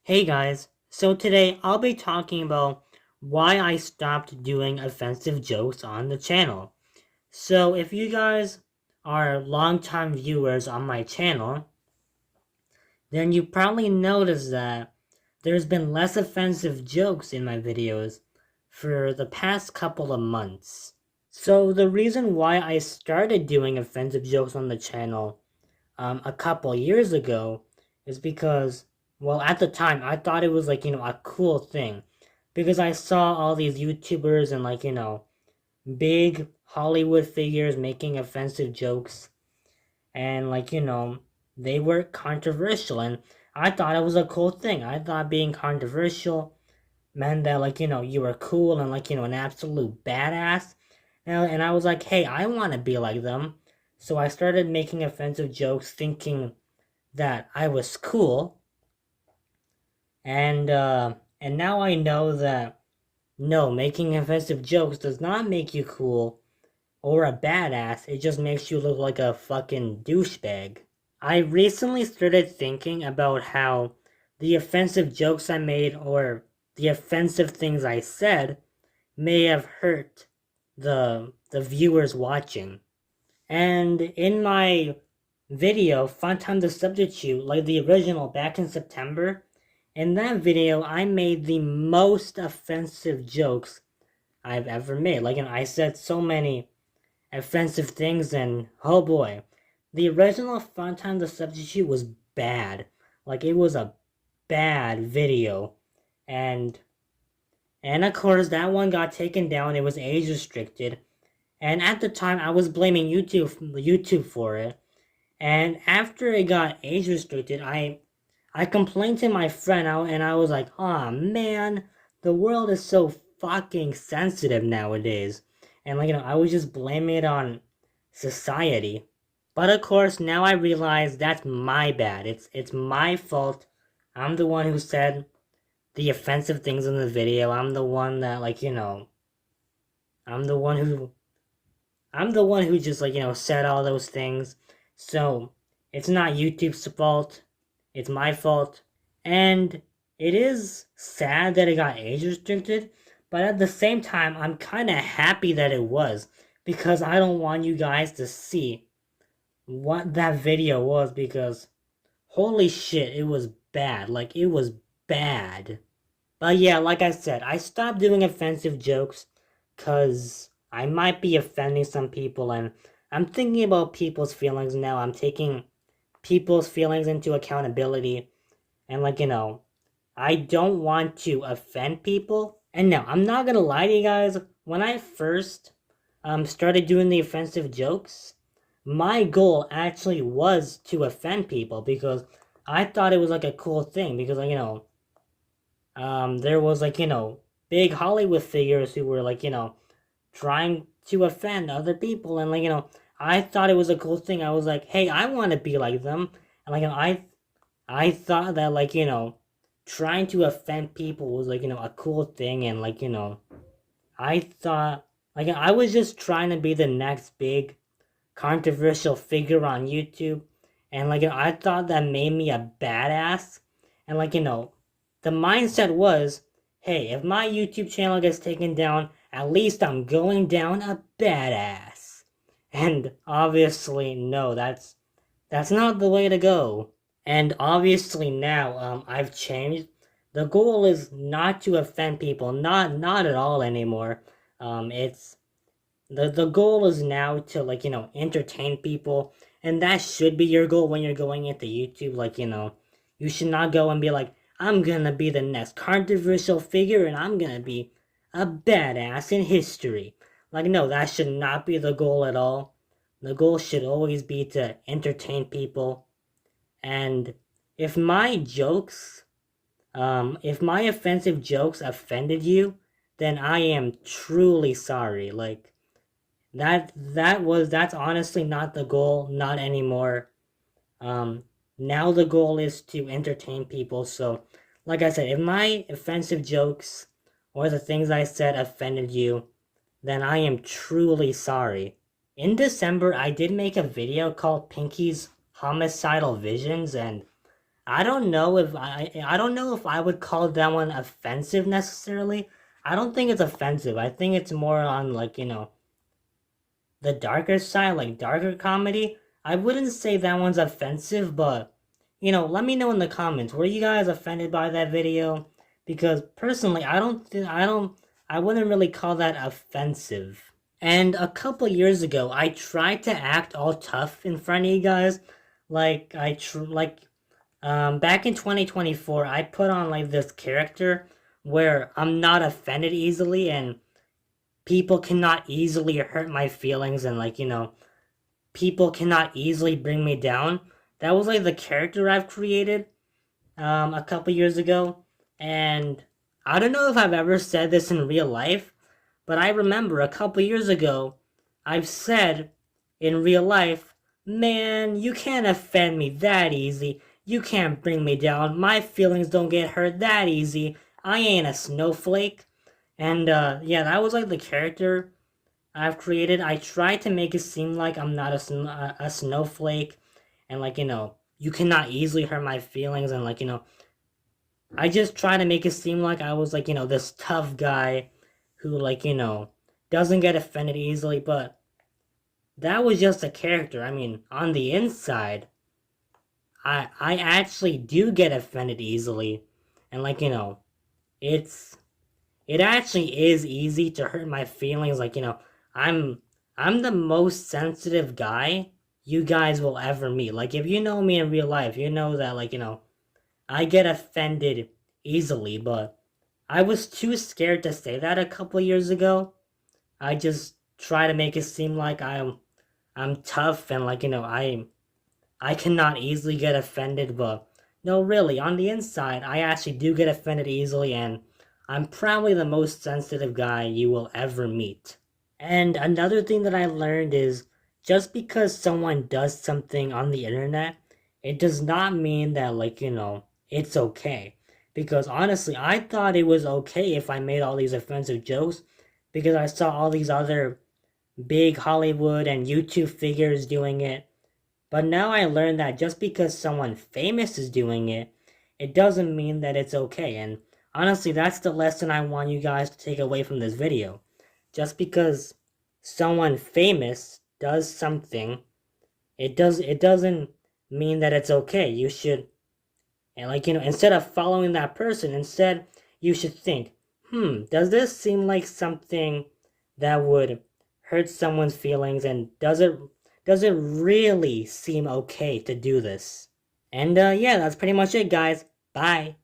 Hey guys, so today I'll be talking about why I stopped doing offensive jokes on the channel. So if you guys are longtime viewers on my channel, then you probably noticed that there's been less offensive jokes in my videos for the past couple of months. So the reason why I started doing offensive jokes on the channel a couple years ago is because, well, at the time, I thought it was like, a cool thing. Because I saw all these YouTubers and, big Hollywood figures making offensive jokes. And, they were controversial. And I thought it was a cool thing. I thought being controversial meant that, you were cool and, an absolute badass. And I was like, hey, I want to be like them. So I started making offensive jokes thinking that I was cool, and now I know that no, making offensive jokes does not make you cool or a badass. It just makes you look like a fucking douchebag. I recently started thinking about how the offensive jokes I made or the offensive things I said may have hurt the viewers watching. And in my video, Fun Time to Substitute, like the original back in September, in that video, I made the most offensive jokes I've ever made. I said so many offensive things, and oh boy, the original Fun Time to Substitute was bad. It was a bad video. And and of course that one got taken down. It was age restricted. And at the time I was blaming YouTube for it. And after it got age restricted, I complained to my friend and I was like, "Oh man, the world is so fucking sensitive nowadays." And I was just blaming it on society. But of course, now I realize that's my bad. It's my fault. I'm the one who said the offensive things in the video. I'm the one that I'm the one who just said all those things. So it's not YouTube's fault. It's my fault. And it is sad that it got age restricted, but at the same time, I'm kind of happy that it was because I don't want you guys to see what that video was because holy shit, it was bad. It was bad. But yeah, like I said, I stopped doing offensive jokes because I might be offending some people, and I'm thinking about people's feelings now. I'm taking people's feelings into accountability, and I don't want to offend people. And now, I'm not gonna lie to you guys, when I first started doing the offensive jokes, my goal actually was to offend people because I thought it was a cool thing because there was big Hollywood figures who were trying to offend other people, and I thought it was a cool thing. I was like, hey, I want to be like them, and I thought that trying to offend people was a cool thing, and I thought I was just trying to be the next big controversial figure on YouTube, and I thought that made me a badass, and the mindset was, hey, if my YouTube channel gets taken down, at least I'm going down a badass. And obviously, no, that's not the way to go. And obviously now, I've changed. The goal is not to offend people, not at all anymore. It's the goal is now to entertain people, and that should be your goal when you're going into YouTube. You should not go and be like, I'm gonna be the next controversial figure and I'm gonna be a badass in history. No, that should not be the goal at all. The goal should always be to entertain people. And if my jokes, if my offensive jokes offended you, then I am truly sorry. That's honestly not the goal, not anymore. Now the goal is to entertain people. So, like I said, if my offensive jokes or the things I said offended you, then I am truly sorry. In December, I did make a video called Pinky's Homicidal Visions, and I don't know if I don't know if I would call that one offensive necessarily. I don't think it's offensive. I think it's more on like, the darker side, like darker comedy. I wouldn't say that one's offensive, but let me know in the comments. Were you guys offended by that video? Because personally, I wouldn't really call that offensive. And a couple years ago, I tried to act all tough in front of you guys. Back in 2024, I put on like this character where I'm not offended easily and people cannot easily hurt my feelings and people cannot easily bring me down. That was like the character I've created a couple years ago. And I don't know if I've ever said this in real life, but I remember a couple years ago, I've said in real life, man, you can't offend me that easy. You can't bring me down. My feelings don't get hurt that easy. I ain't a snowflake. And yeah, that was like the character I've created. I try to make it seem like I'm not a snowflake, and you cannot easily hurt my feelings, and I just try to make it seem like I was this tough guy who doesn't get offended easily, but that was just a character. I mean, on the inside, I actually do get offended easily, and it's it actually is easy to hurt my feelings. I'm I'm the most sensitive guy you guys will ever meet. Like if you know me in real life, you know that I get offended easily, but I was too scared to say that a couple years ago. I just try to make it seem like I'm tough and I cannot easily get offended, but no, really, on the inside, I actually do get offended easily, and I'm probably the most sensitive guy you will ever meet. And another thing that I learned is just because someone does something on the internet, it does not mean that, it's okay. Because honestly, I thought it was okay if I made all these offensive jokes because I saw all these other big Hollywood and YouTube figures doing it. But now I learned that just because someone famous is doing it, it doesn't mean that it's okay. And honestly, that's the lesson I want you guys to take away from this video. Just because someone famous does something, it doesn't mean that it's okay. You should and instead of following that person, instead you should think, does this seem like something that would hurt someone's feelings, and does it really seem okay to do this? And yeah, that's pretty much it, guys. Bye.